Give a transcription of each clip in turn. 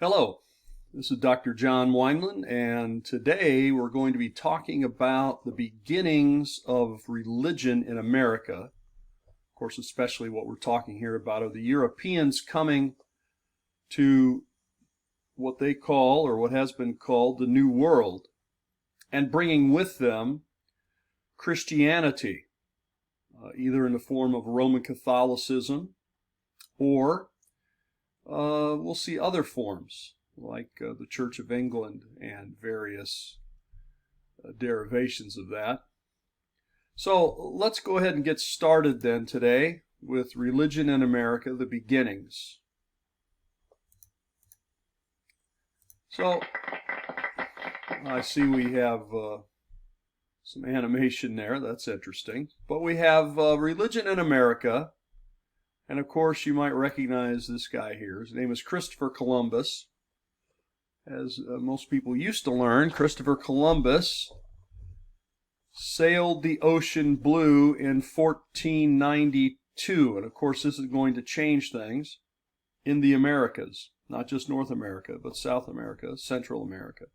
Hello, this is Dr. John Wineland, and today we're going to be talking about the beginnings of religion in America. Of course, especially what we're talking here about are the Europeans coming to what they call, or what has been called, the New World, and bringing with them Christianity, either in the form of Roman Catholicism or we'll see other forms like the Church of England and various derivations of that. So let's go ahead and get started then today with religion in America, the beginnings. So I see we have some animation there. That's interesting. But we have religion in America. And of course, you might recognize this guy here. His name is Christopher Columbus. As most people used to learn, Christopher Columbus sailed the ocean blue in 1492. And of course, this is going to change things in the Americas, not just North America, but South America, Central America.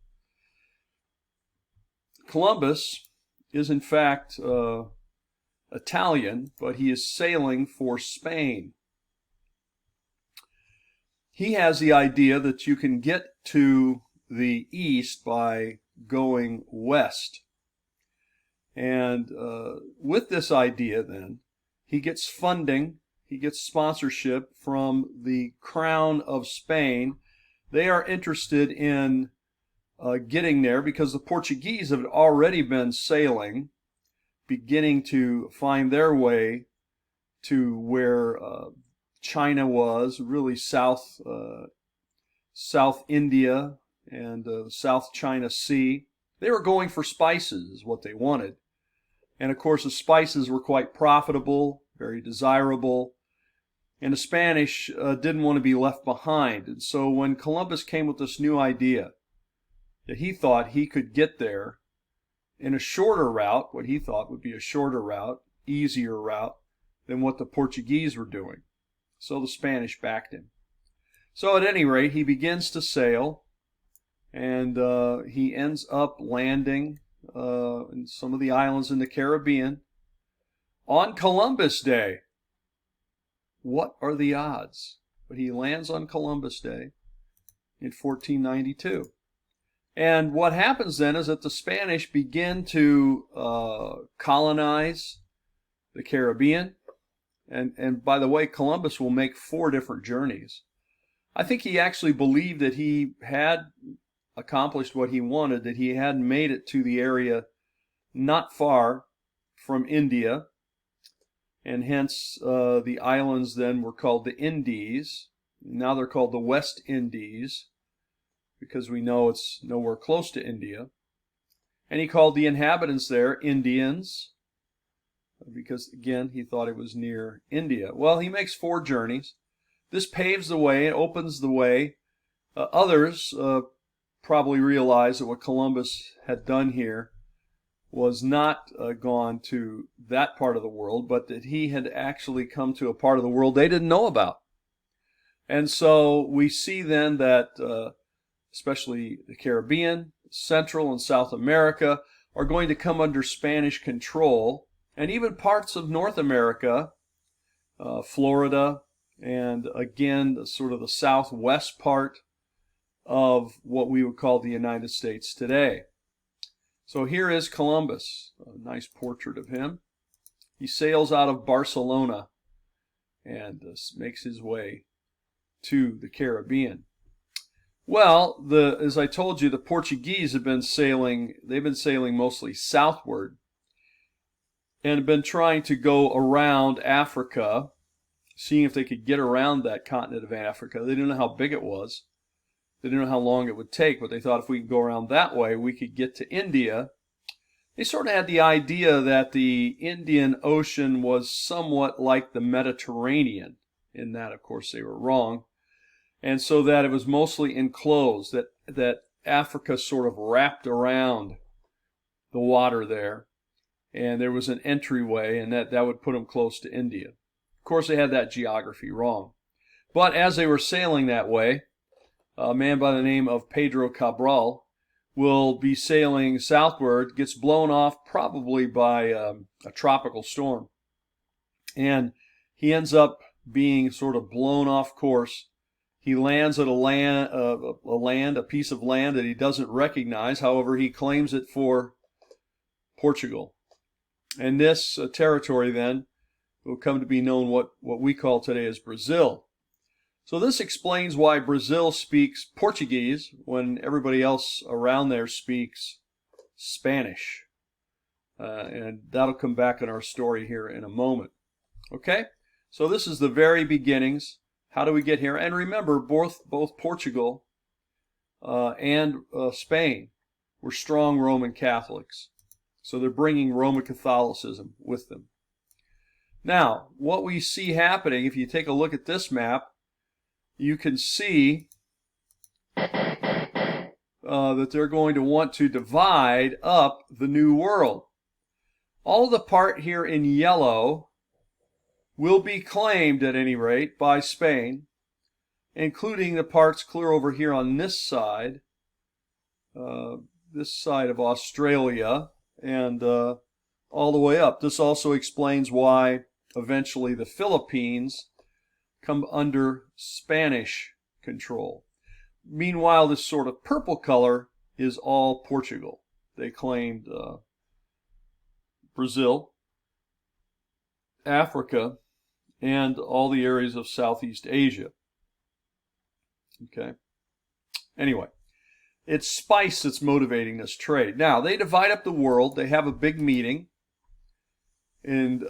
Columbus is in fact Italian, but he is sailing for Spain. He has the idea that you can get to the east by going west. And with this idea then, he gets funding, he gets sponsorship from the Crown of Spain. They are interested in getting there because the Portuguese have already been sailing, beginning to find their way to where China was, really South India and the South China Sea. They were going for spices is what they wanted. And of course the spices were quite profitable, very desirable, and the Spanish didn't want to be left behind. And so when Columbus came with this new idea that he thought he could get there in a shorter route, what he thought would be a shorter route, easier route than what the Portuguese were doing. So the Spanish backed him. So at any rate, he begins to sail, and he ends up landing in some of the islands in the Caribbean on Columbus Day. What are the odds? But he lands on Columbus Day in 1492. And what happens then is that the Spanish begin to colonize the Caribbean. And by the way, Columbus will make 4 different journeys. I think he actually believed that he had accomplished what he wanted, that he had made it to the area not far from India. And hence the islands then were called the Indies. Now they're called the West Indies, because we know it's nowhere close to India. And he called the inhabitants there Indians, because again he thought it was near India. Well, he makes 4 journeys. This paves the way, it opens the way. Others probably realize that what Columbus had done here was not gone to that part of the world, but that he had actually come to a part of the world they didn't know about. And so we see then that especially the Caribbean, Central and South America, are going to come under Spanish control, and even parts of North America, Florida, and again, sort of the southwest part of what we would call the United States today. So here is Columbus, a nice portrait of him. He sails out of Barcelona and makes his way to the Caribbean. Well, as I told you, the Portuguese have been sailing, they've been sailing mostly southward and have been trying to go around Africa, seeing if they could get around that continent of Africa. They didn't know how big it was. They didn't know how long it would take, but they thought if we could go around that way, we could get to India. They sort of had the idea that the Indian Ocean was somewhat like the Mediterranean. In that, of course, they were wrong. And so that it was mostly enclosed, that Africa sort of wrapped around the water there, and there was an entryway, and that would put them close to India. Of course, they had that geography wrong. But as they were sailing that way, a man by the name of Pedro Cabral, will be sailing southward, gets blown off probably by a tropical storm. And he ends up being sort of blown off course. He lands at a piece of land that he doesn't recognize. However, he claims it for Portugal. And this territory then will come to be known what we call today as Brazil. So this explains why Brazil speaks Portuguese when everybody else around there speaks Spanish. And that'll come back in our story here in a moment. Okay? So this is the very beginnings. How do we get here? And remember, both Portugal and Spain were strong Roman Catholics. So they're bringing Roman Catholicism with them. Now, what we see happening, if you take a look at this map, you can see that they're going to want to divide up the New World. All the part here in yellow will be claimed, at any rate, by Spain, including the parts clear over here on this side of Australia, and all the way up. This also explains why eventually the Philippines come under Spanish control. Meanwhile, this sort of purple color is all Portugal. They claimed Brazil, Africa, and all the areas of Southeast Asia. Okay. Anyway, it's spice that's motivating this trade. Now, they divide up the world. They have a big meeting, and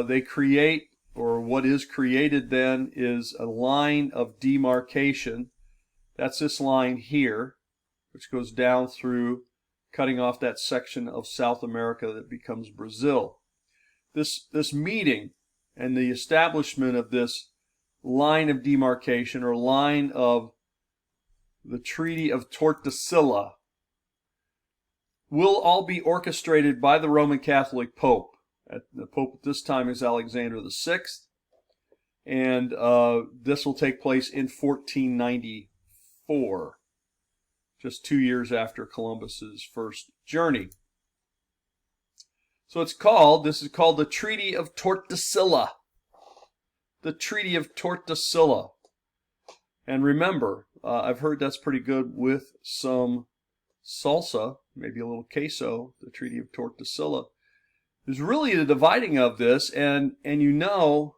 they create, or what is created then is a line of demarcation. That's this line here, which goes down through, cutting off that section of South America that becomes Brazil. This meeting and the establishment of this line of demarcation, or line of the Treaty of Tordesillas, will all be orchestrated by the Roman Catholic Pope. The Pope at this time is Alexander VI, and this will take place in 1494, just 2 years after Columbus's first journey. So this is called the Treaty of Tordesillas. The Treaty of Tordesillas. And remember, I've heard that's pretty good with some salsa, maybe a little queso, the Treaty of Tordesillas. There's really the dividing of this, and you know,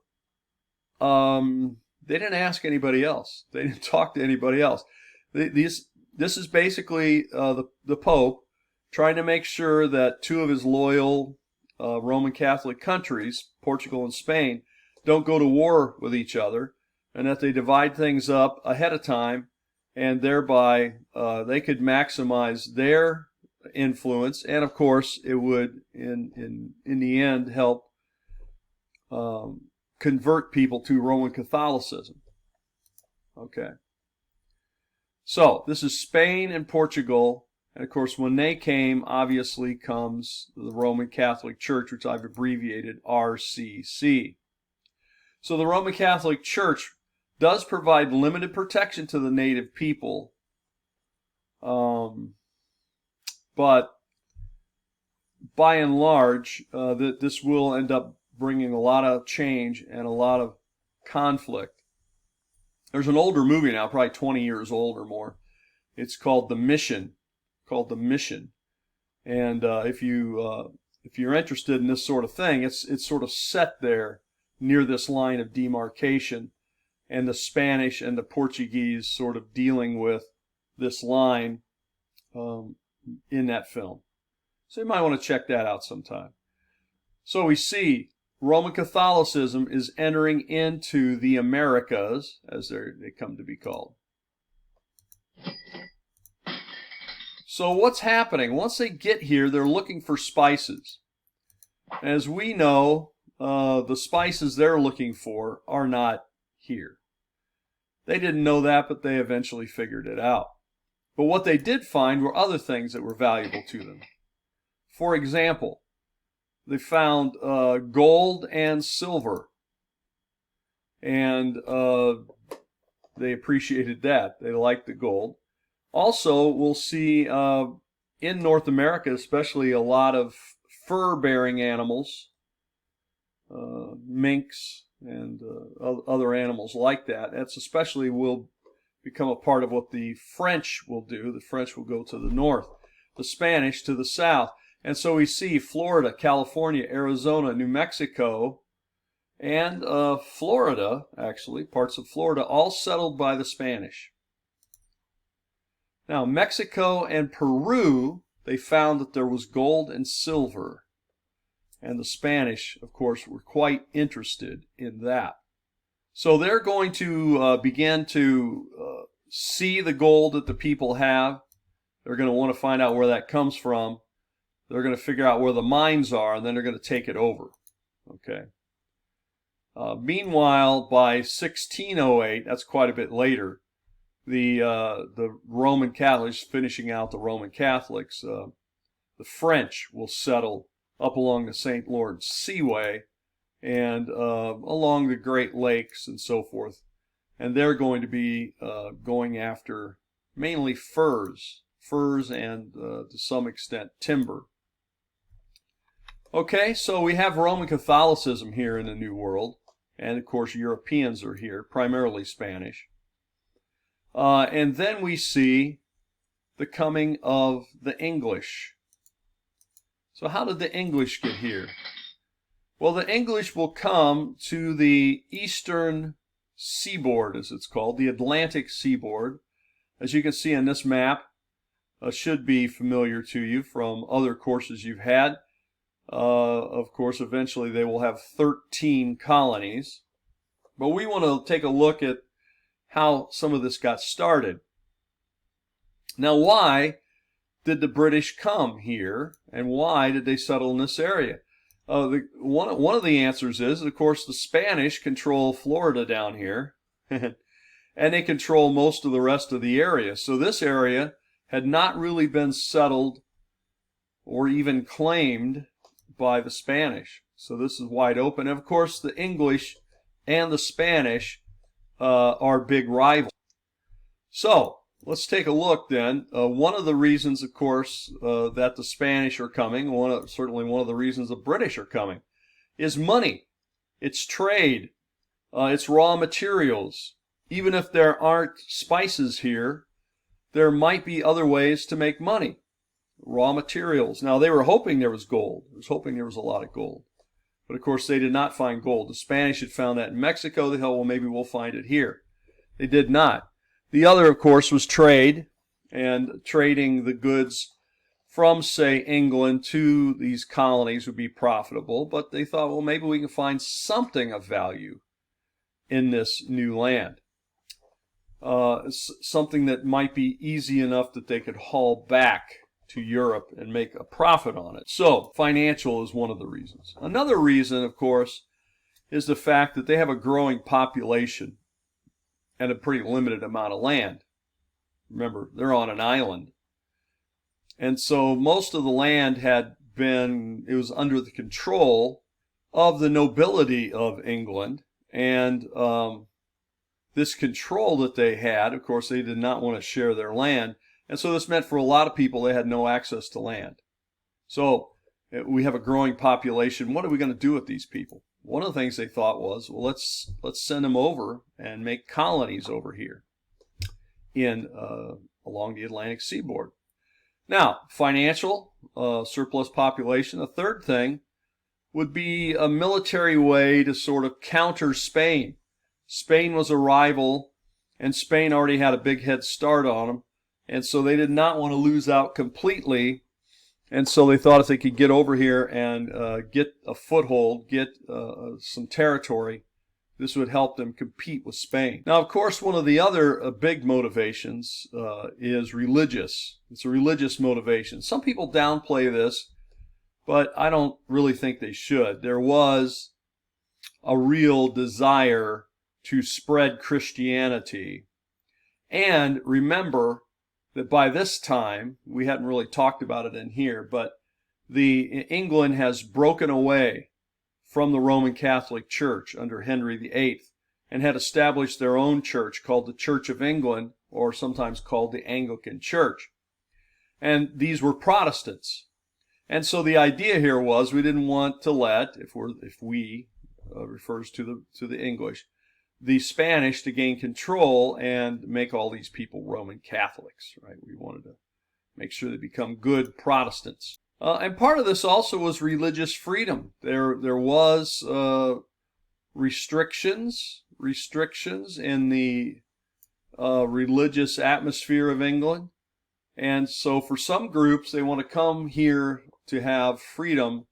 they didn't ask anybody else. They didn't talk to anybody else. This is basically the Pope trying to make sure that two of his loyal Roman Catholic countries, Portugal and Spain, don't go to war with each other, and that they divide things up ahead of time, and thereby they could maximize their influence, and of course it would in the end help convert people to Roman Catholicism. Okay. So this is Spain and Portugal, and of course when they came, obviously comes the Roman Catholic Church, which I've abbreviated RCC. So the Roman Catholic Church does provide limited protection to the native people, but by and large, this will end up bringing a lot of change and a lot of conflict. There's an older movie now, probably 20 years old or more. It's called The Mission. And if you're interested in this sort of thing, it's sort of set there near this line of demarcation, and the Spanish and the Portuguese sort of dealing with this line in that film. So you might want to check that out sometime. So we see Roman Catholicism is entering into the Americas, as they come to be called. So what's happening? Once they get here, they're looking for spices. As we know, the spices they're looking for are not here. They didn't know that, but they eventually figured it out. But what they did find were other things that were valuable to them. For example, they found gold and silver. And they appreciated that. They liked the gold. Also, we'll see in North America, especially, a lot of fur-bearing animals, minks and other animals like that. That's especially will become a part of what the French will do. The French will go to the north, the Spanish to the south. And so we see Florida, California, Arizona, New Mexico, and Florida, actually, parts of Florida, all settled by the Spanish. Now, Mexico and Peru, they found that there was gold and silver. And the Spanish, of course, were quite interested in that. So they're going to begin to see the gold that the people have. They're going to want to find out where that comes from. They're going to figure out where the mines are, and then they're going to take it over. Okay. Meanwhile, by 1608, that's quite a bit later, the Roman Catholics, finishing out the Roman Catholics, the French will settle up along the St. Lawrence Seaway and along the Great Lakes and so forth. And they're going to be going after mainly furs and to some extent timber. Okay, so we have Roman Catholicism here in the New World, and of course Europeans are here, primarily Spanish. And then we see the coming of the English. So how did the English get here? Well, the English will come to the eastern seaboard, as it's called, the Atlantic seaboard. As you can see on this map, should be familiar to you from other courses you've had. Of course, eventually they will have 13 colonies. But we want to take a look at how some of this got started. Now, why did the British come here, and why did they settle in this area? One of the answers is, of course, the Spanish control Florida down here, and they control most of the rest of the area. So this area had not really been settled or even claimed by the Spanish. So this is wide open. And of course, the English and the Spanish are big rivals. So let's take a look then. One of the reasons, of course, that the Spanish are coming, certainly one of the reasons the British are coming, is money. It's trade. It's raw materials. Even if there aren't spices here, there might be other ways to make money. Raw materials. Now, they were hoping there was gold. They were hoping there was a lot of gold. But, of course, they did not find gold. The Spanish had found that in Mexico. They thought, well, maybe we'll find it here. They did not. The other, of course, was trade, and trading the goods from, say, England to these colonies would be profitable. But they thought, well, maybe we can find something of value in this new land. Something that might be easy enough that they could haul back to Europe and make a profit on it. So, financial is one of the reasons. Another reason, of course, is the fact that they have a growing population and a pretty limited amount of land. Remember, they're on an island. And so most of the land it was under the control of the nobility of England. And this control that they had, of course, they did not want to share their land. And so this meant for a lot of people they had no access to land. So we have a growing population. What are we going to do with these people? One of the things they thought was, well, let's send them over and make colonies over here along the Atlantic seaboard. Now, financial, surplus population. The third thing would be a military way to sort of counter Spain. Spain was a rival, and Spain already had a big head start on them. And so they did not want to lose out completely. And so they thought if they could get over here and get a foothold, get some territory, this would help them compete with Spain. Now, of course, one of the other big motivations is religious. It's a religious motivation. Some people downplay this, but I don't really think they should. There was a real desire to spread Christianity. And remember that by this time, we hadn't really talked about it in here, but England has broken away from the Roman Catholic Church under Henry VIII. and had established their own church called the Church of England, or sometimes called the Anglican Church. And these were Protestants. And so the idea here was we didn't want to let, if we refers to the English, the Spanish to gain control and make all these people Roman Catholics, right? We wanted to make sure they become good Protestants. And part of this also was religious freedom. There was restrictions in the religious atmosphere of England. And so for some groups, they want to come here to have freedom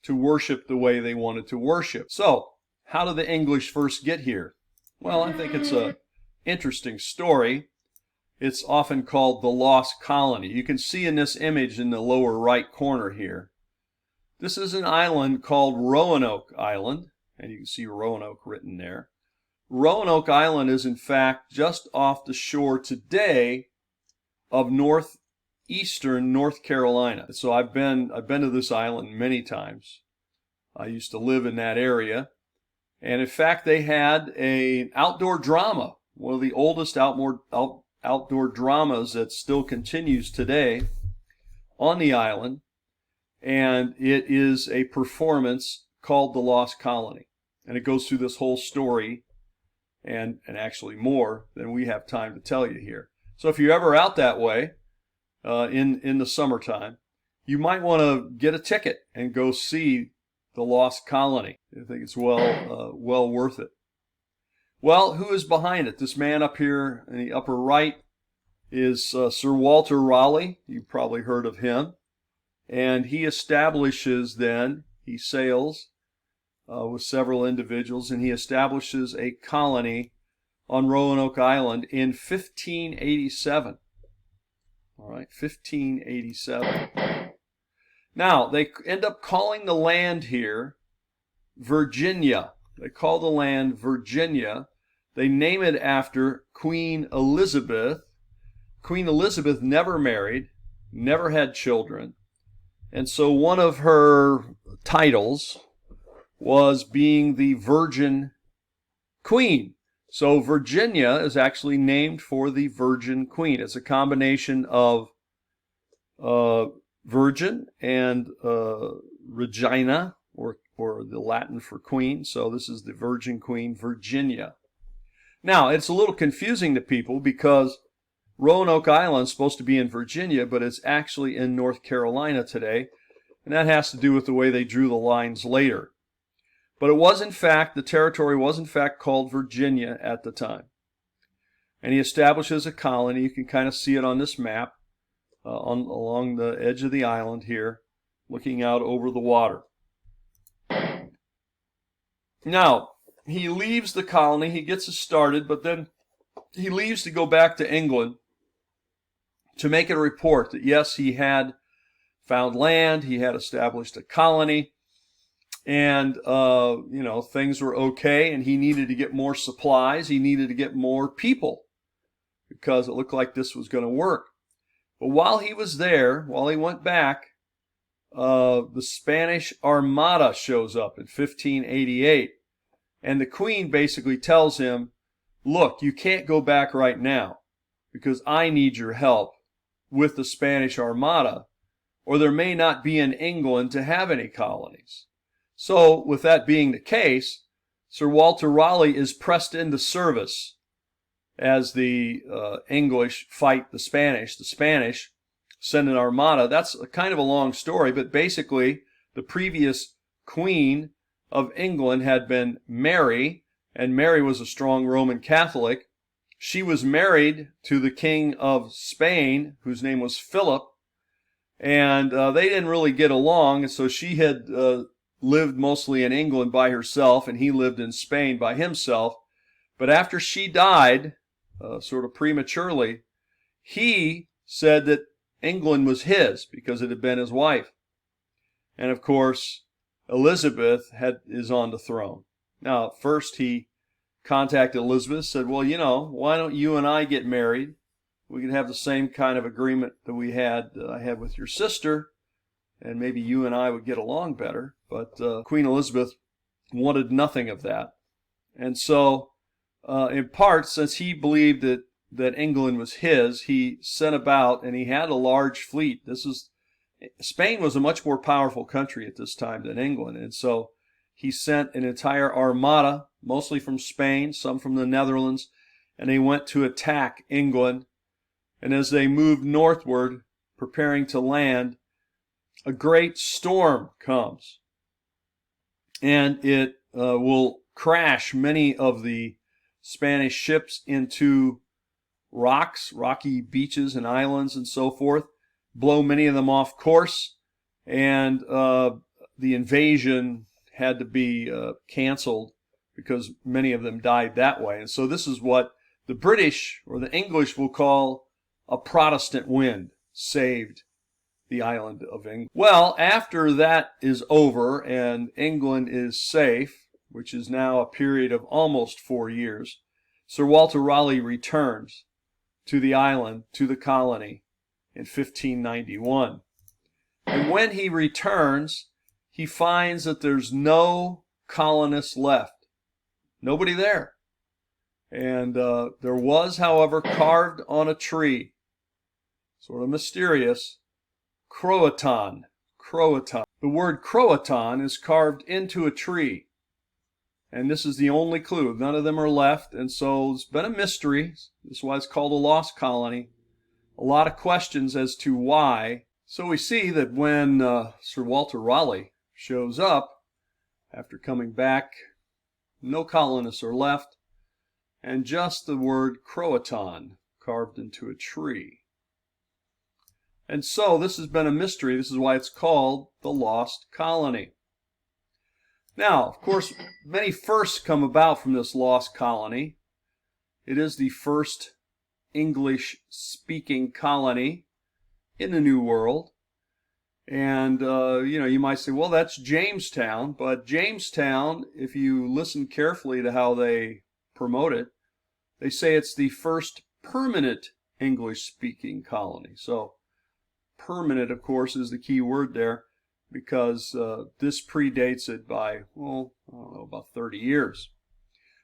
to worship the way they wanted to worship. So, how did the English first get here? Well, I think it's an interesting story. It's often called the Lost Colony. You can see in this image in the lower right corner here. This is an island called Roanoke Island, and you can see Roanoke written there. Roanoke Island is in fact just off the shore today of northeastern North Carolina. So I've been to this island many times. I used to live in that area. And in fact, they had an outdoor drama, one of the oldest outdoor dramas that still continues today on the island. And it is a performance called The Lost Colony. And it goes through this whole story and actually more than we have time to tell you here. So if you're ever out that way in the summertime, you might want to get a ticket and go see The Lost Colony. I think it's well worth it. Well, who is behind it? This man up here in the upper right is Sir Walter Raleigh. You've probably heard of him. And he establishes then, he sails with several individuals, and he establishes a colony on Roanoke Island in 1587. All right, 1587. Now, they end up calling the land here Virginia. They call the land Virginia. They name it after Queen Elizabeth. Queen Elizabeth never married, never had children. And so one of her titles was being the Virgin Queen. So Virginia is actually named for the Virgin Queen. It's a combination of virgin and Regina, or the Latin for queen. So this is the Virgin Queen, Virginia. Now, it's a little confusing to people because Roanoke Island is supposed to be in Virginia, but it's actually in North Carolina today. And that has to do with the way they drew the lines later. But it was in fact, the territory was in fact called Virginia at the time. And he establishes a colony. You can kind of see it on this map along the edge of the island here, looking out over the water. Now, he leaves the colony. He gets it started, but then he leaves to go back to England to make a report that yes, he had found land, he had established a colony, and things were okay, and he needed to get more supplies, he needed to get more people, because it looked like this was going to work. But while he was there, while he went back, the Spanish Armada shows up in 1588, and the Queen basically tells him, look, you can't go back right now, because I need your help with the Spanish Armada, or there may not be in England to have any colonies. So, with that being the case, Sir Walter Raleigh is pressed into service as the English fight the Spanish. The Spanish send an armada. That's kind of a long story, but basically, the previous Queen of England had been Mary, and Mary was a strong Roman Catholic. She was married to the King of Spain, whose name was Philip, and they didn't really get along, and so she had lived mostly in England by herself, and he lived in Spain by himself. But after she died, sort of prematurely, he said that England was his because it had been his wife. And of course, Elizabeth is on the throne. Now, at first he contacted Elizabeth, said, well, why don't you and I get married? We could have the same kind of agreement that I had with your sister, and maybe you and I would get along better. But Queen Elizabeth wanted nothing of that. And so in part, since he believed that England was his, he sent about, and he had a large fleet. Spain was a much more powerful country at this time than England, and so he sent an entire armada, mostly from Spain, some from the Netherlands, and they went to attack England. And as they moved northward, preparing to land, a great storm comes, and it will crash many of the Spanish ships into rocks, rocky beaches and islands and so forth, blow many of them off course, and the invasion had to be canceled because many of them died that way. And so this is what the British or the English will call a Protestant wind saved the island of England. Well, after that is over and England is safe, which is now a period of almost 4 years, Sir Walter Raleigh returns to the island, to the colony, in 1591. And when he returns, he finds that there's no colonists left. Nobody there. And there was, however, carved on a tree, sort of mysterious, Croatan. Croatan. The word Croatan is carved into a tree. And this is the only clue. None of them are left, and so it's been a mystery. This is why it's called a lost colony. A lot of questions as to why. So we see that when Sir Walter Raleigh shows up, after coming back, no colonists are left, and just the word Croatan carved into a tree. And so this has been a mystery. This is why it's called the Lost Colony. Now, of course, many firsts come about from this lost colony. It is the first English-speaking colony in the New World. And, you might say, well, that's Jamestown. But Jamestown, if you listen carefully to how they promote it, they say it's the first permanent English-speaking colony. So, permanent, of course, is the key word there, because this predates it by, well, I don't know, about 30 years.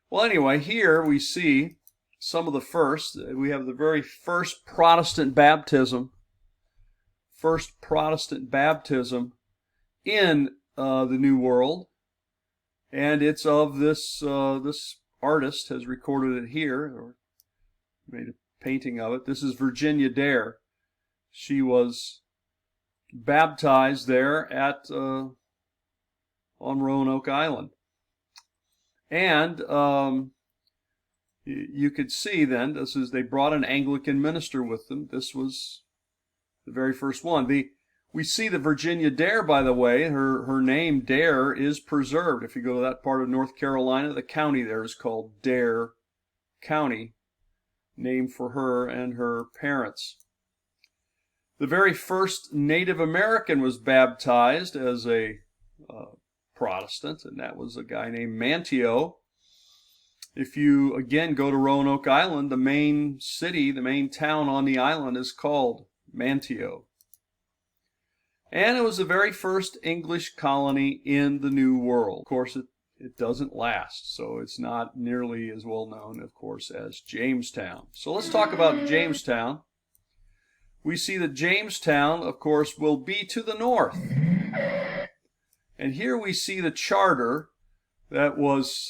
Well, anyway, here we see some of the first. We have the very first Protestant baptism. First Protestant baptism in the New World. And it's of this, this artist has recorded it here, or made a painting of it. This is Virginia Dare. She was baptized there at on Roanoke Island. And you could see then, this is, they brought an Anglican minister with them. This was the very first one. We see that Virginia Dare, by the way, her name Dare is preserved. If you go to that part of North Carolina, the county there is called Dare County, named for her and her parents. The very first Native American was baptized as a Protestant, and that was a guy named Manteo. If you, again, go to Roanoke Island, the main city, the main town on the island is called Manteo. And it was the very first English colony in the New World. Of course, it doesn't last, so it's not nearly as well known, of course, as Jamestown. So let's talk about Jamestown. We see that Jamestown, of course, will be to the north. And here we see the charter that was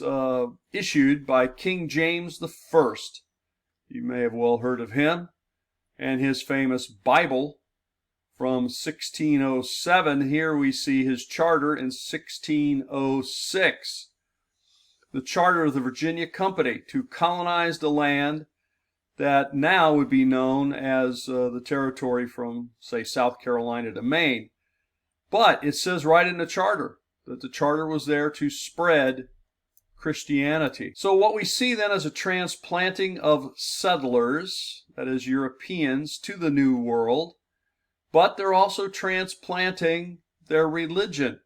issued by King James I. You may have well heard of him and his famous Bible from 1607. Here we see his charter in 1606. The charter of the Virginia Company to colonize the land that now would be known as the territory from, say, South Carolina to Maine. But it says right in the charter that the charter was there to spread Christianity. So what we see then is a transplanting of settlers, that is Europeans, to the New World, but they're also transplanting their religion.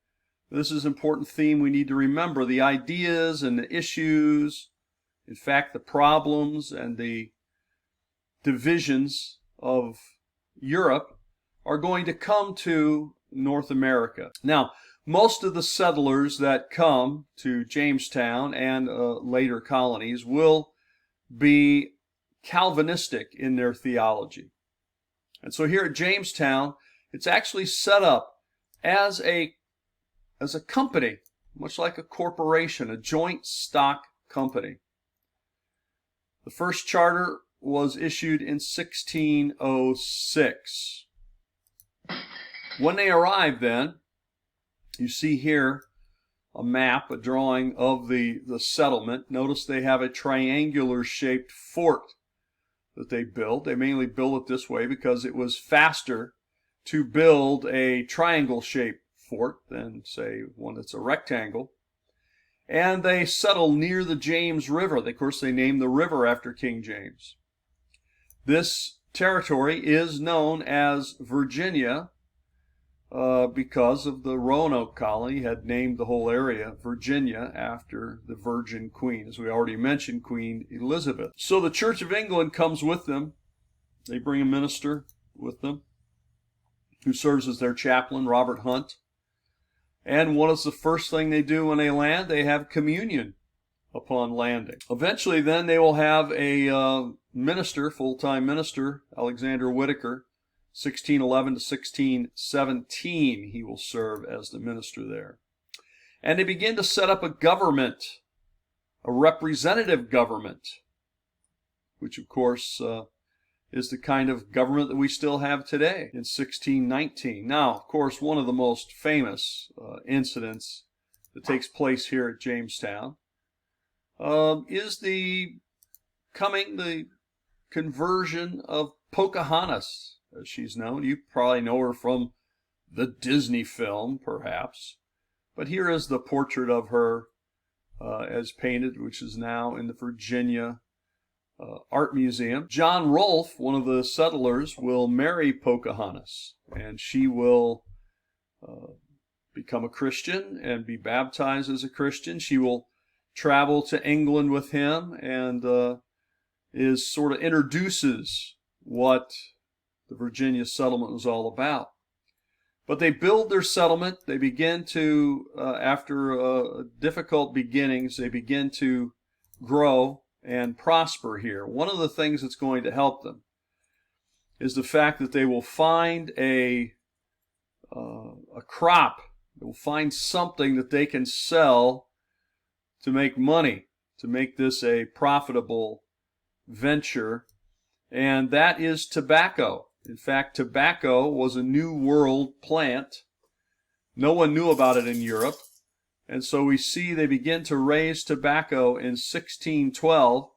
This is an important theme we need to remember. The ideas and the issues, in fact, the problems and the divisions of Europe are going to come to North America. Now, most of the settlers that come to Jamestown and later colonies will be Calvinistic in their theology. And so here at Jamestown, it's actually set up as a company, much like a corporation, a joint stock company. The first charter was issued in 1606. When they arrived then, you see here a map, a drawing of the settlement. Notice they have a triangular shaped fort that they built. They mainly built it this way because it was faster to build a triangle shaped fort than, say, one that's a rectangle. And they settled near the James River. Of course, they named the river after King James. This territory is known as Virginia because of the Roanoke colony had named the whole area Virginia after the Virgin Queen, as we already mentioned, Queen Elizabeth. So the Church of England comes with them. They bring a minister with them who serves as their chaplain, Robert Hunt. And what is the first thing they do when they land? They have communion upon landing. Eventually then they will have a minister, full-time minister, Alexander Whitaker. 1611 to 1617 he will serve as the minister there. And they begin to set up a government, a representative government, which of course is the kind of government that we still have today in 1619. Now, of course, one of the most famous incidents that takes place here at Jamestown is the conversion of Pocahontas, as she's known. You probably know her from the Disney film, perhaps. But here is the portrait of her as painted, which is now in the Virginia Art Museum. John Rolfe, one of the settlers, will marry Pocahontas, and she will become a Christian and be baptized as a Christian. She will travel to England with him and introduces what the Virginia settlement was all about. But they build their settlement. They begin to, after difficult beginnings, they begin to grow and prosper here. One of the things that's going to help them is the fact that they will find a crop. They will find something that they can sell to make money, to make this a profitable venture, and that is tobacco. In fact, tobacco was a New World plant. No one knew about it in Europe. And so we see they begin to raise tobacco in 1612.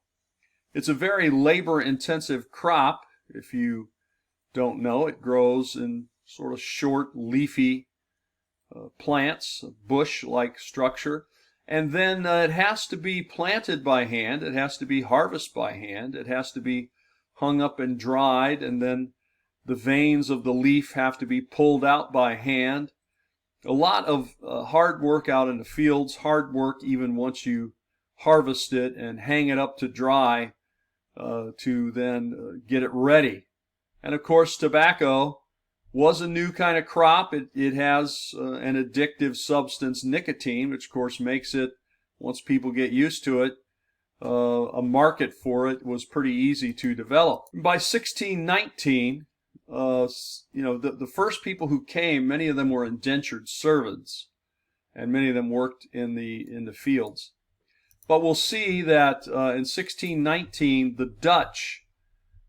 It's a very labor-intensive crop. If you don't know, it grows in sort of short, leafy plants, a bush-like structure. And then it has to be planted by hand. It has to be harvested by hand. It has to be hung up and dried, and then the veins of the leaf have to be pulled out by hand. A lot of hard work out in the fields, hard work even once you harvest it and hang it up to dry to then get it ready. And of course, tobacco was a new kind of crop. It has an addictive substance, nicotine, which of course makes it, once people get used to it, a market for it was pretty easy to develop. By 1619, the first people who came, many of them were indentured servants, and many of them worked in the fields. But we'll see that in 1619, the Dutch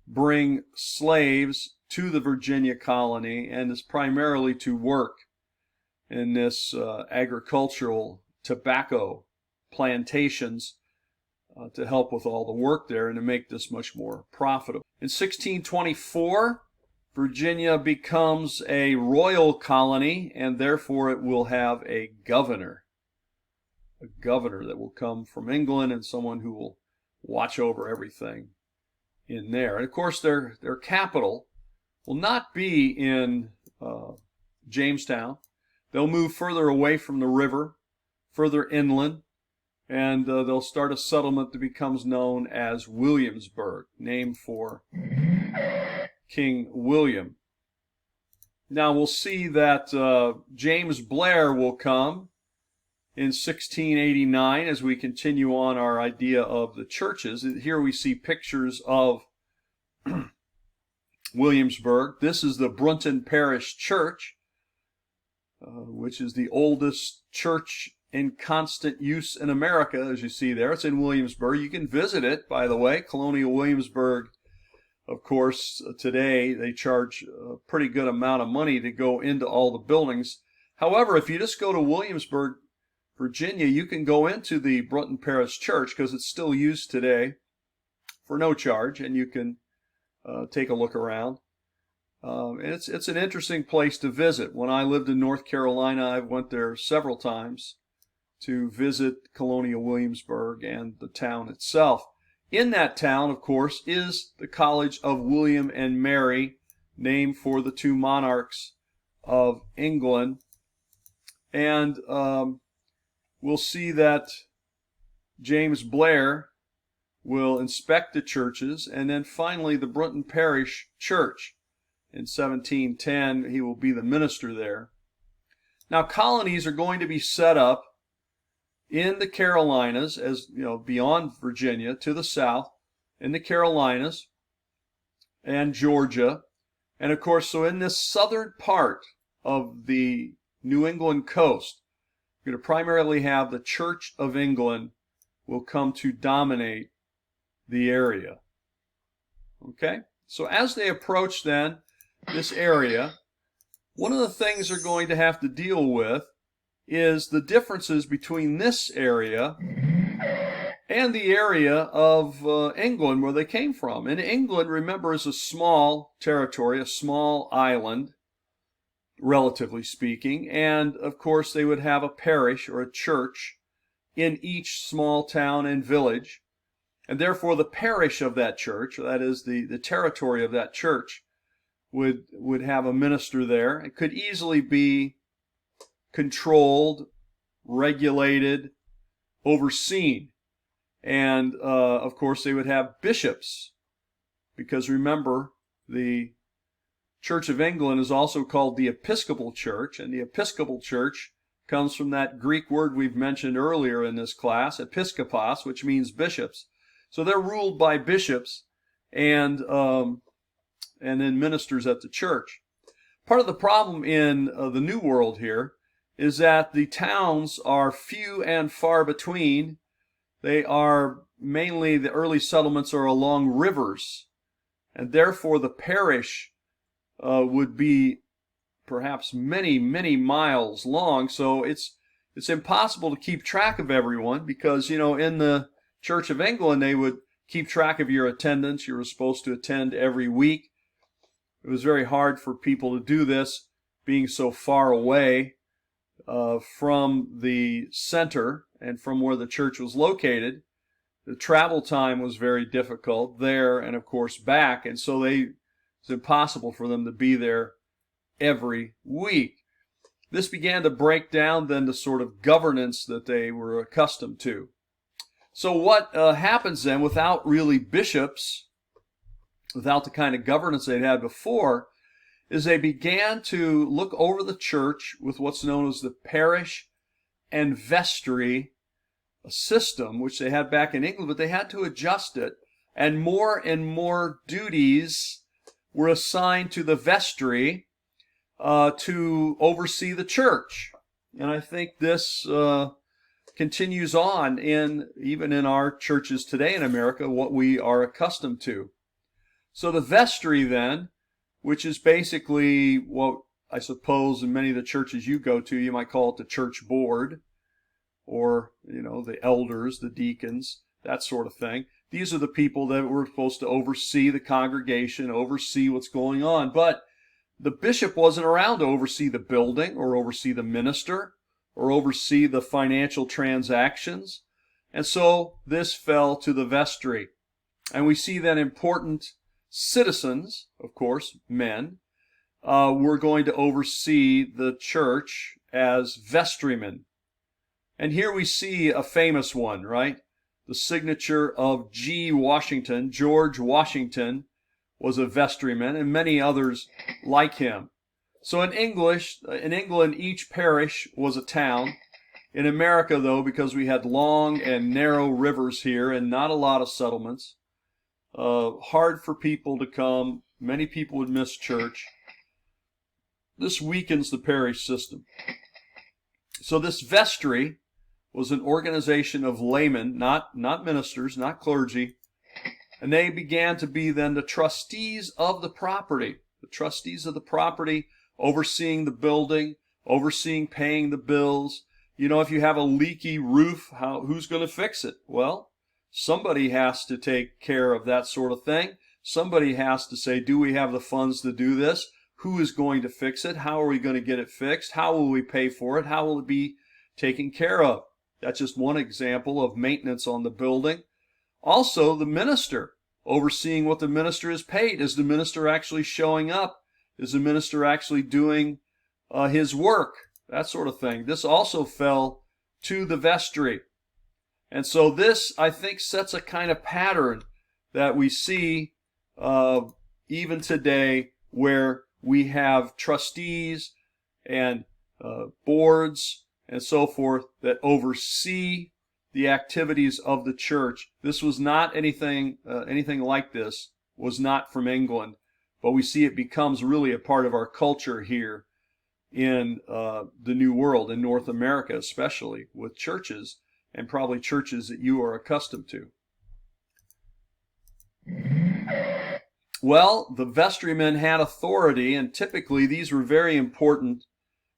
bring slaves to the Virginia colony, and is primarily to work in this agricultural tobacco plantations to help with all the work there and to make this much more profitable. In 1624, Virginia becomes a royal colony, and therefore it will have a governor that will come from England and someone who will watch over everything in there. And of course, their capital will not be in Jamestown. They'll move further away from the river, further inland, and they'll start a settlement that becomes known as Williamsburg, named for King William. Now we'll see that James Blair will come in 1689, as we continue on our idea of the churches. Here we see pictures of Williamsburg. This is the Brunton Parish Church, which is the oldest church in constant use in America, as you see there. It's in Williamsburg. You can visit it, by the way. Colonial Williamsburg, of course, today they charge a pretty good amount of money to go into all the buildings. However, if you just go to Williamsburg, Virginia, you can go into the Brunton Parish Church because it's still used today for no charge, and you can take a look around. And it's an interesting place to visit. When I lived in North Carolina, I went there several times to visit Colonial Williamsburg and the town itself. In that town, of course, is the College of William and Mary, named for the two monarchs of England. And we'll see that James Blair will inspect the churches, and then finally the Brunton Parish Church. In 1710, he will be the minister there. Now, colonies are going to be set up in the Carolinas, as you know, beyond Virginia to the south, in the Carolinas and Georgia. And of course, so in this southern part of the New England coast, you're going to primarily have the Church of England will come to dominate the area. Okay? So as they approach then this area, one of the things they're going to have to deal with is the differences between this area and the area of England where they came from. And England, remember, is a small territory, a small island, relatively speaking, and of course they would have a parish or a church in each small town and village, and therefore the parish of that church, that is the territory of that church, would have a minister there. It could easily be controlled, regulated, overseen, and of course they would have bishops, because remember, the Church of England is also called the Episcopal Church, and the Episcopal Church comes from that Greek word we've mentioned earlier in this class, episkopos, which means bishops. So they're ruled by bishops and then ministers at the church. Part of the problem in the New World here is that the towns are few and far between. They are mainly, the early settlements are along rivers, and therefore the parish would be perhaps many, many miles long. So it's impossible to keep track of everyone, because, you know, in the Church of England, they would keep track of your attendance. You were supposed to attend every week. It was very hard for people to do this, being so far away from the center and from where the church was located. The travel time was very difficult there and, of course, back, and so it's impossible for them to be there every week. This began to break down then the sort of governance that they were accustomed to. So what happens then, without really bishops, without the kind of governance they'd had before, is they began to look over the church with what's known as the parish and vestry system, which they had back in England, but they had to adjust it, and more duties were assigned to the vestry to oversee the church. And I think this continues on even in our churches today in America, what we are accustomed to. So the vestry then, which is basically what I suppose in many of the churches you go to, you might call it the church board, or, you know, the elders, the deacons, that sort of thing. These are the people that were supposed to oversee the congregation, oversee what's going on. But the bishop wasn't around to oversee the building or oversee the minister or oversee the financial transactions. And so this fell to the vestry. And we see that important citizens, of course, men, were going to oversee the church as vestrymen. And here we see a famous one, right? The signature of G. Washington. George Washington was a vestryman, and many others like him. So in England, each parish was a town. In America, though, because we had long and narrow rivers here and not a lot of settlements, hard for people to come, many people would miss church. This weakens the parish system. So this vestry was an organization of laymen, not ministers, not clergy, and they began to be then the trustees of the property. The trustees of the property, overseeing the building, overseeing paying the bills. You know, if you have a leaky roof, who's going to fix it? Well, somebody has to take care of that sort of thing. Somebody has to say, do we have the funds to do this? Who is going to fix it? How are we going to get it fixed? How will we pay for it? How will it be taken care of? That's just one example of maintenance on the building. Also, the minister, overseeing what the minister is paid. Is the minister actually showing up? Is the minister actually doing his work? That sort of thing. This also fell to the vestry. And so this, I think, sets a kind of pattern that we see even today, where we have trustees and boards and so forth that oversee the activities of the church. This was not anything like this, was not from England, but we see it becomes really a part of our culture here in the New World, in North America especially, with churches, and probably churches that you are accustomed to. Well, the vestrymen had authority, and typically these were very important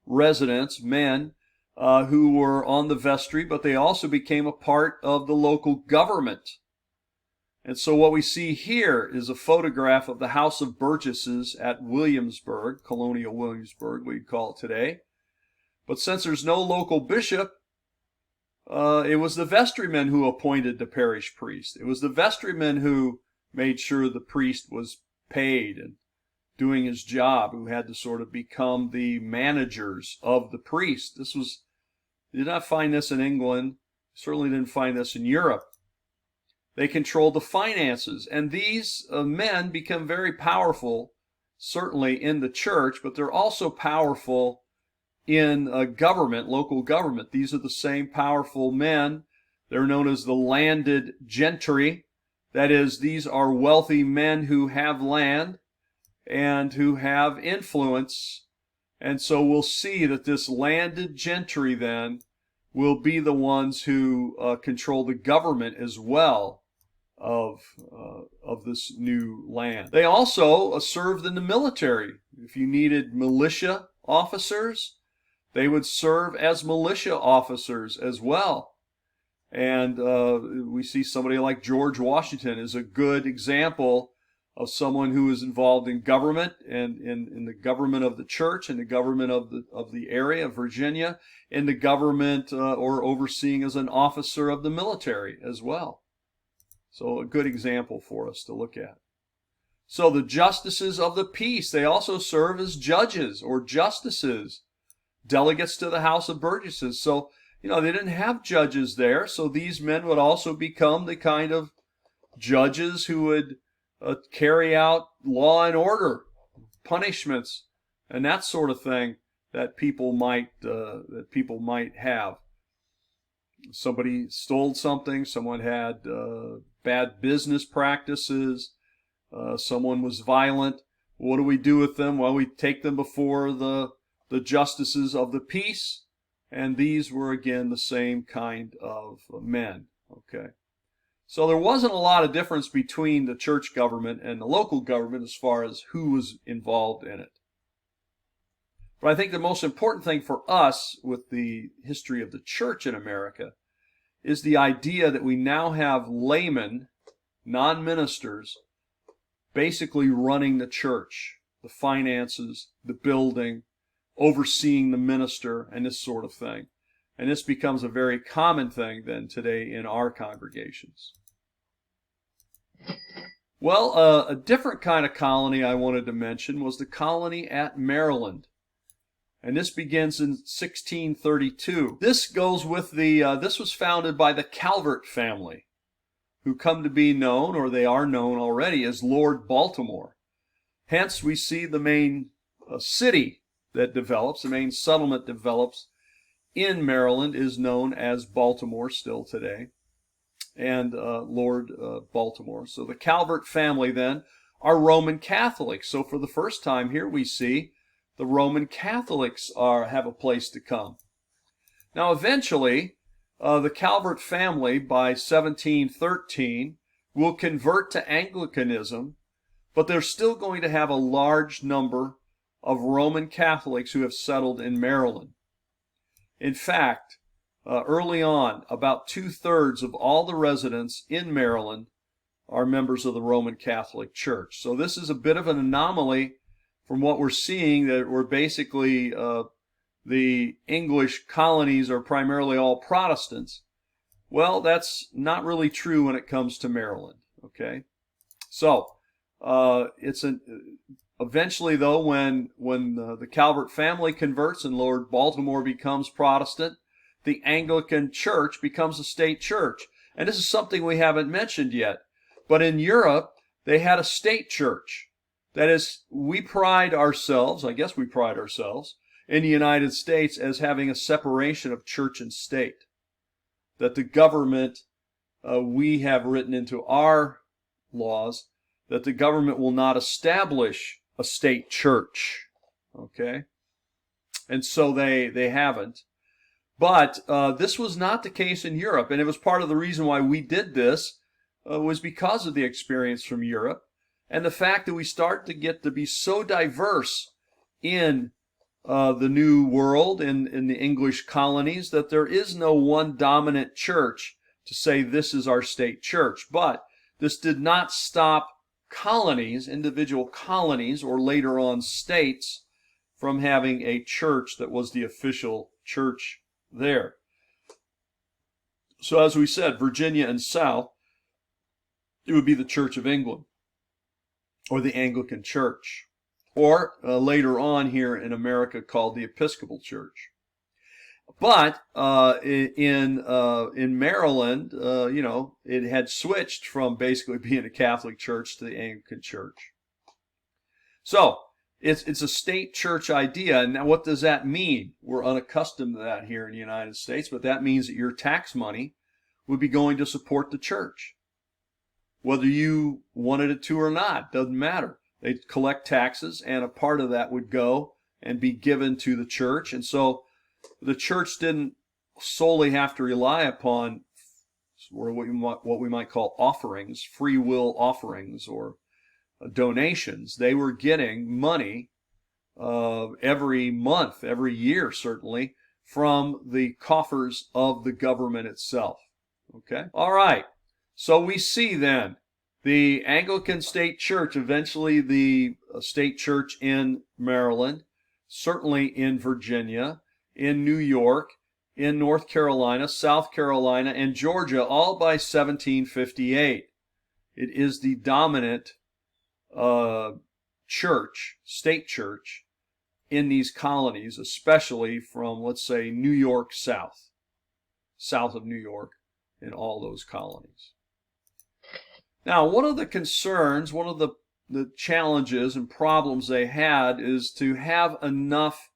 residents, men, who were on the vestry, but they also became a part of the local government. And so what we see here is a photograph of the House of Burgesses at Williamsburg, Colonial Williamsburg, we'd call it today. But since there's no local bishop, it was the vestrymen who appointed the parish priest. It was the vestrymen who made sure the priest was paid and doing his job, who had to sort of become the managers of the priest. You did not find this in England, certainly didn't find this in Europe. They controlled the finances, and these men become very powerful, certainly in the church, but they're also powerful in government, local government. These are the same powerful men. They're known as the landed gentry. That is, these are wealthy men who have land and who have influence. And so we'll see that this landed gentry then will be the ones who control the government as well of this new land. They also served in the military. If you needed militia officers, they would serve as militia officers as well. And we see somebody like George Washington is a good example of someone who is involved in government, and in the government of the church, in the government of the area of Virginia, in the government or overseeing as an officer of the military as well. So a good example for us to look at. So the justices of the peace, they also serve as judges or justices, delegates to the House of Burgesses. So, you know, they didn't have judges there, so these men would also become the kind of judges who would carry out law and order, punishments, and that sort of thing that people might have. Somebody stole something, someone had bad business practices, someone was violent. What do we do with them? Well, we take them before the justices of the peace, and these were again the same kind of men. Okay. So there wasn't a lot of difference between the church government and the local government as far as who was involved in it. But I think the most important thing for us with the history of the church in America is the idea that we now have laymen, non-ministers, basically running the church, the finances, the building, overseeing the minister, and this sort of thing. And this becomes a very common thing then today in our congregations. Well, a different kind of colony I wanted to mention was the colony at Maryland. And this begins in 1632. This goes with this was founded by the Calvert family, who come to be known, or they are known already, as Lord Baltimore. Hence, we see the main city that develops, the main settlement develops in Maryland is known as Baltimore still today, and Lord Baltimore. So the Calvert family then are Roman Catholics. So for the first time here we see the Roman Catholics have a place to come. Now eventually the Calvert family by 1713 will convert to Anglicanism, but they're still going to have a large number of Roman Catholics who have settled in Maryland. In fact, early on, about 2/3 of all the residents in Maryland are members of the Roman Catholic Church. So this is a bit of an anomaly from what we're seeing, that we're basically the English colonies are primarily all Protestants. Well, that's not really true when it comes to Maryland. Okay, so eventually, though, when the Calvert family converts and Lord Baltimore becomes Protestant, the Anglican Church becomes a state church. And this is something we haven't mentioned yet. But in Europe, they had a state church. That is, we pride ourselves, I guess we pride ourselves, in the United States as having a separation of church and state. That the government, we have written into our laws, that the government will not establish a state church. Okay? And so they haven't. But this was not the case in Europe, and it was part of the reason why we did this was because of the experience from Europe, and the fact that we start to get to be so diverse in the New World, in the English colonies, that there is no one dominant church to say this is our state church. But this did not stop colonies, individual colonies, or later on states, from having a church that was the official church there. So as we said, Virginia and South, it would be the Church of England, or the Anglican Church, or later on here in America called the Episcopal Church. But in Maryland, it had switched from basically being a Catholic church to the Anglican Church. So it's a state church idea. And now what does that mean? We're unaccustomed to that here in the United States, but that means that your tax money would be going to support the church. Whether you wanted it to or not, doesn't matter. They'd collect taxes, and a part of that would go and be given to the church. And so the church didn't solely have to rely upon what we might call offerings, free will offerings, or donations. They were getting money every month, every year certainly, from the coffers of the government itself. Okay? All right. So we see then the Anglican State Church, eventually the state church in Maryland, certainly in Virginia, in New York, in North Carolina, South Carolina, and Georgia, all by 1758. It is the dominant church, state church, in these colonies, especially from, let's say, New York south of New York, in all those colonies. Now, one of the concerns, one of the challenges and problems they had is to have enough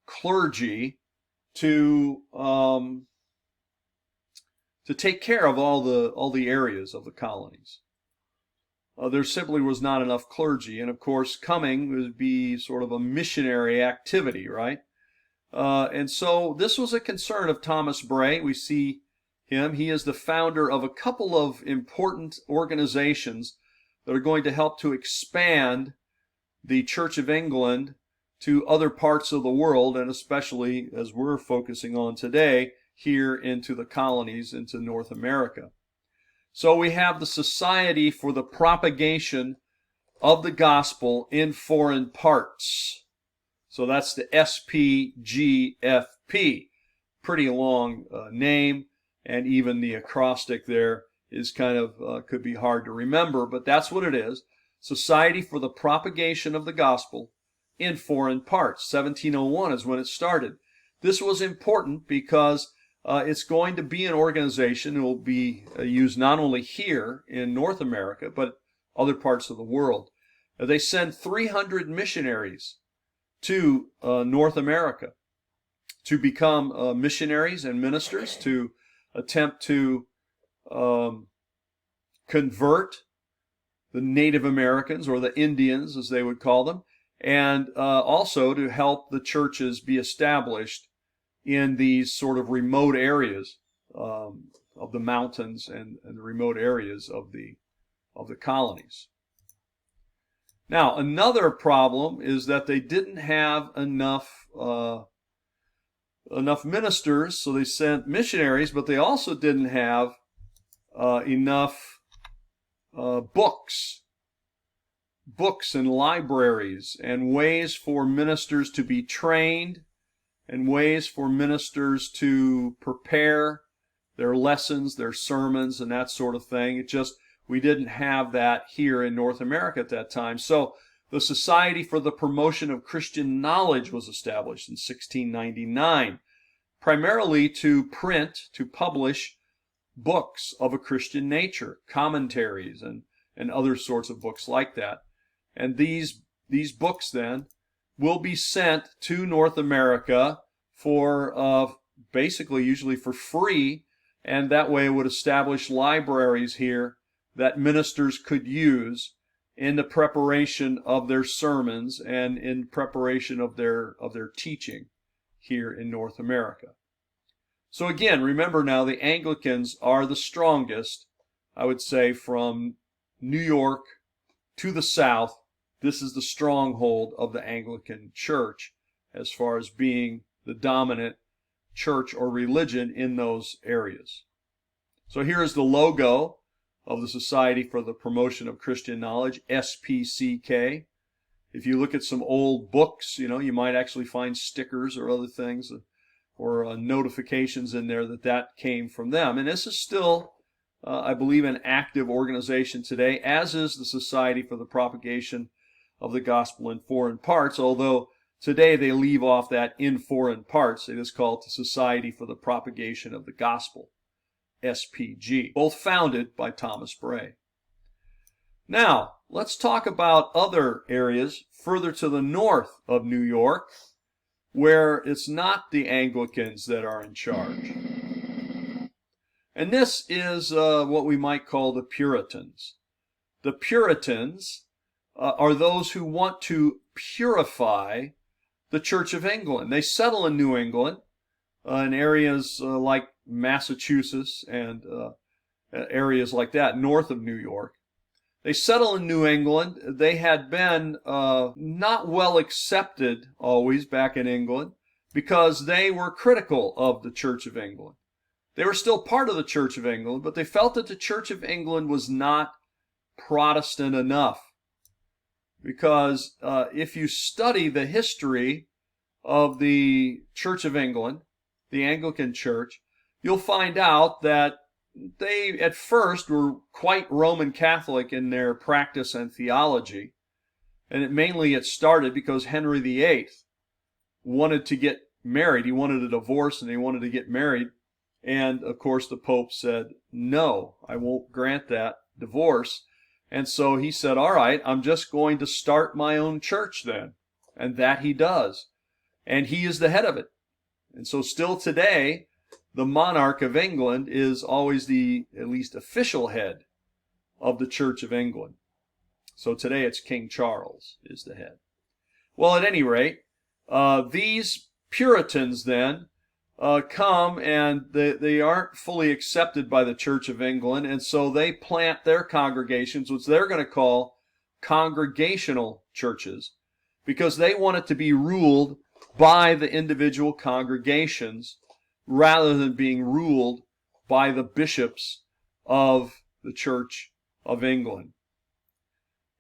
clergy to take care of all the areas of the colonies. There simply was not enough clergy, and of course, coming would be sort of a missionary activity, right? And so this was a concern of Thomas Bray. We see him. He is the founder of a couple of important organizations that are going to help to expand the Church of England to other parts of the world, and especially, as we're focusing on today, here into the colonies, into North America. So we have the Society for the Propagation of the Gospel in Foreign Parts. So that's the SPGFP. Pretty long name, and even the acrostic there is kind of, could be hard to remember, but that's what it is. Society for the Propagation of the Gospel in Foreign Parts. 1701 is when it started. This was important because it's going to be an organization that will be used not only here in North America, but other parts of the world. They send 300 missionaries to North America to become missionaries and ministers, to attempt to convert the Native Americans, or the Indians as they would call them, and also to help the churches be established in these sort of remote areas of the mountains and the remote areas of the colonies. Now, another problem is that they didn't have enough ministers, so they sent missionaries, but they also didn't have enough books and libraries and ways for ministers to be trained and ways for ministers to prepare their lessons, their sermons, and that sort of thing. We didn't have that here in North America at that time. So the Society for the Promotion of Christian Knowledge was established in 1699, primarily to publish books of a Christian nature, commentaries, and other sorts of books like that. And these books then will be sent to North America for basically usually for free, and that way it would establish libraries here that ministers could use in the preparation of their sermons and in preparation of their teaching here in North America. So again, remember now, the Anglicans are the strongest, I would say, from New York to the south. This is the stronghold of the Anglican Church as far as being the dominant church or religion in those areas. So here is the logo of the Society for the Promotion of Christian Knowledge, SPCK. If you look at some old books, you might actually find stickers or other things or notifications in there that came from them. And this is still, I believe, an active organization today, as is the Society for the Propagation of the Gospel in Foreign Parts, although today they leave off that "in foreign parts." They just call it the Society for the Propagation of the Gospel, SPG, both founded by Thomas Bray. Now, let's talk about other areas further to the north of New York, where it's not the Anglicans that are in charge. And this is what we might call the Puritans. The Puritans are those who want to purify the Church of England. They settle in New England, in areas like Massachusetts and areas like that, north of New York. They settle in New England. They had been not well accepted always back in England because they were critical of the Church of England. They were still part of the Church of England, but they felt that the Church of England was not Protestant enough. Because if you study the history of the Church of England, the Anglican Church, you'll find out that they at first were quite Roman Catholic in their practice and theology. And it started because Henry VIII wanted to get married. He wanted a divorce and he wanted to get married. And of course the Pope said, "No, I won't grant that divorce." And so he said, "All right, I'm just going to start my own church then." And that he does. And he is the head of it. And so still today, the monarch of England is always the, at least official head of the Church of England. So today it's King Charles is the head. Well, at any rate, these Puritans then come and they aren't fully accepted by the Church of England, and so they plant their congregations, which they're going to call congregational churches, because they want it to be ruled by the individual congregations rather than being ruled by the bishops of the Church of England.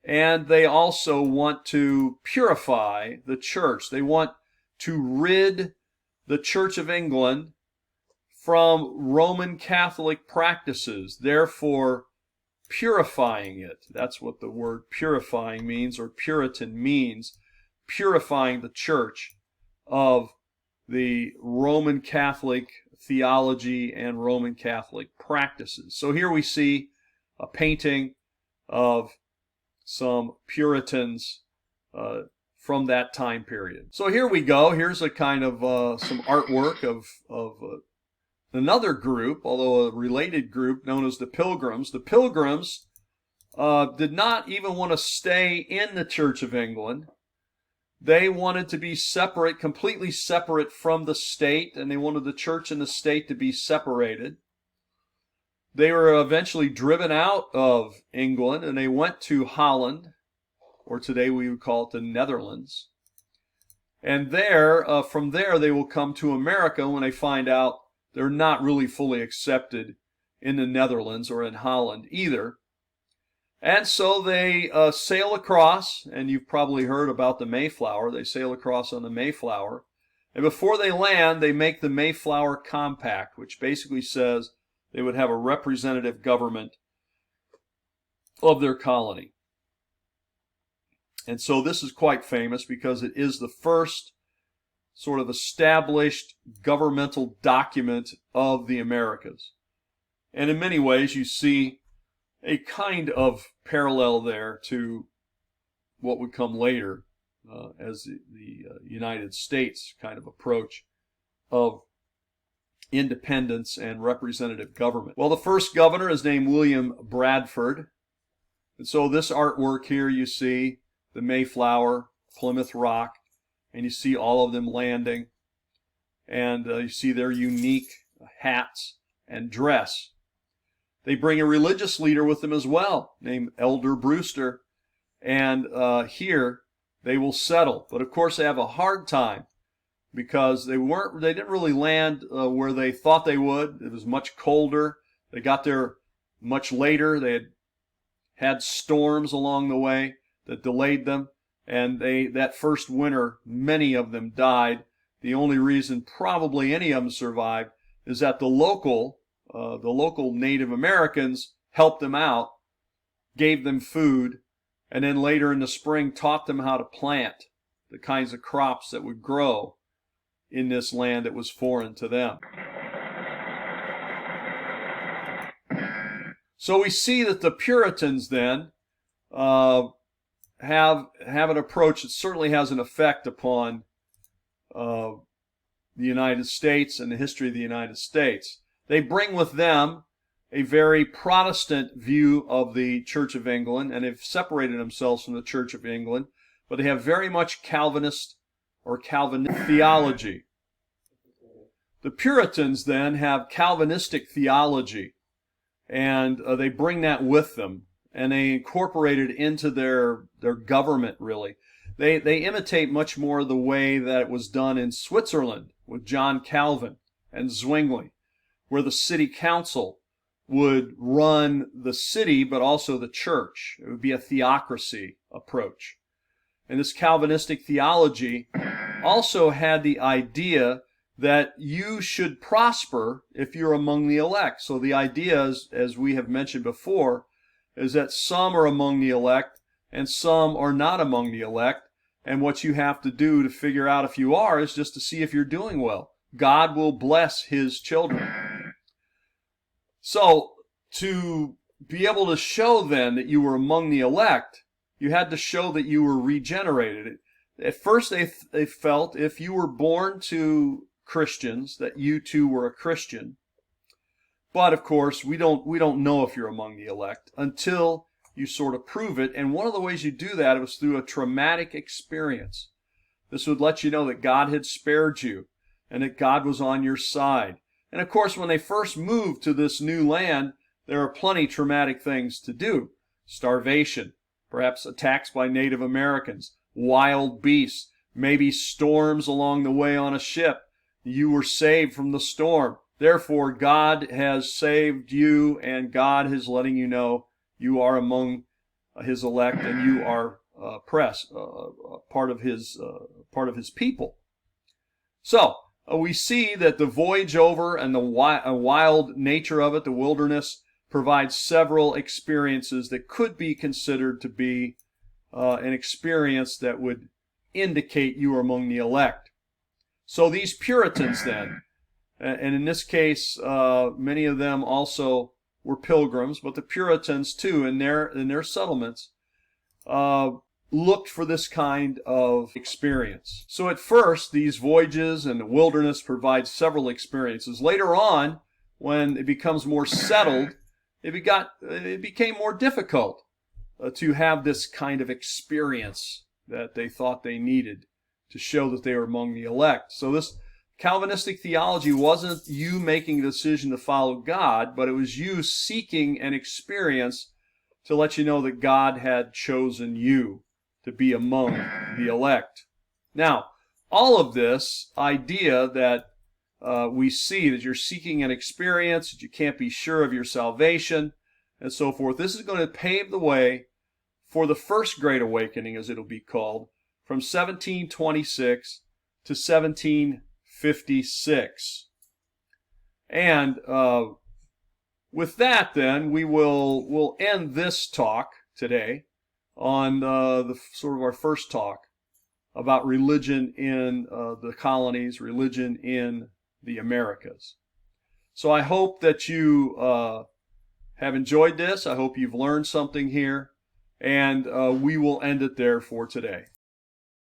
And they also want to purify the church. They want to rid the Church of England from Roman Catholic practices, therefore purifying it. That's what the word purifying means, or Puritan means, purifying the church of the Roman Catholic theology and Roman Catholic practices. So here we see a painting of some Puritans from that time period. So here we go. Here's a kind of some artwork of another group, although a related group, known as the Pilgrims. The Pilgrims did not even want to stay in the Church of England. They wanted to be separate, completely separate from the state, and they wanted the church and the state to be separated. They were eventually driven out of England, and they went to Holland, or today we would call it the Netherlands. And there, from there, they will come to America when they find out they're not really fully accepted in the Netherlands or in Holland either. And so they sail across, and you've probably heard about the Mayflower. They sail across on the Mayflower. And before they land, they make the Mayflower Compact, which basically says they would have a representative government of their colony. And so this is quite famous because it is the first sort of established governmental document of the Americas. And in many ways, you see a kind of parallel there to what would come later as the United States kind of approach of independence and representative government. Well, the first governor is named William Bradford. And so this artwork here, you see the Mayflower, Plymouth Rock, and you see all of them landing. And you see their unique hats and dress. They bring a religious leader with them as well, named Elder Brewster. And here they will settle. But of course they have a hard time because they didn't really land where they thought they would. It was much colder. They got there much later. They had storms along the way that delayed them. And that first winter, many of them died. The only reason probably any of them survived is that the local Native Americans helped them out, gave them food, and then later in the spring taught them how to plant the kinds of crops that would grow in this land that was foreign to them. So we see that the Puritans then have an approach that certainly has an effect upon the United States and the history of the United States. They bring with them a very Protestant view of the Church of England, and they've separated themselves from the Church of England, but they have very much Calvinist or Calvinistic theology. The Puritans then have Calvinistic theology, and they bring that with them, and they incorporate it into their government, really. They imitate much more the way that it was done in Switzerland with John Calvin and Zwingli, where the city council would run the city, but also the church. It would be a theocracy approach. And this Calvinistic theology also had the idea that you should prosper if you're among the elect. So the idea is, as we have mentioned before, is that some are among the elect and some are not among the elect. And what you have to do to figure out if you are is just to see if you're doing well. God will bless His children. So, to be able to show then that you were among the elect, you had to show that you were regenerated. At first they felt if you were born to Christians, that you too were a Christian. But of course, we don't know if you're among the elect until you sort of prove it. And one of the ways you do that was through a traumatic experience. This would let you know that God had spared you and that God was on your side. And of course, when they first moved to this new land, there are plenty traumatic things to do. Starvation, perhaps attacks by Native Americans, wild beasts, maybe storms along the way on a ship. You were saved from the storm. Therefore, God has saved you, and God is letting you know you are among His elect and you are part of His people. So, we see that the voyage over and the wild nature of it, the wilderness, provides several experiences that could be considered to be an experience that would indicate you are among the elect. So these Puritans then, and in this case, many of them also were pilgrims, but the Puritans too, in their settlements, looked for this kind of experience. So at first, these voyages and the wilderness provide several experiences. Later on, when it becomes more settled, it became more difficult to have this kind of experience that they thought they needed to show that they were among the elect. So this Calvinistic theology wasn't you making the decision to follow God, but it was you seeking an experience to let you know that God had chosen you to be among the elect. Now, all of this idea that we see that you're seeking an experience, that you can't be sure of your salvation, and so forth, this is going to pave the way for the First Great Awakening, as it'll be called, from 1726 to 1756. And with that, then, we'll end this talk today on the sort of our first talk about religion in the colonies, religion in the Americas. So I hope that you have enjoyed this. I hope you've learned something here, and we will end it there for today.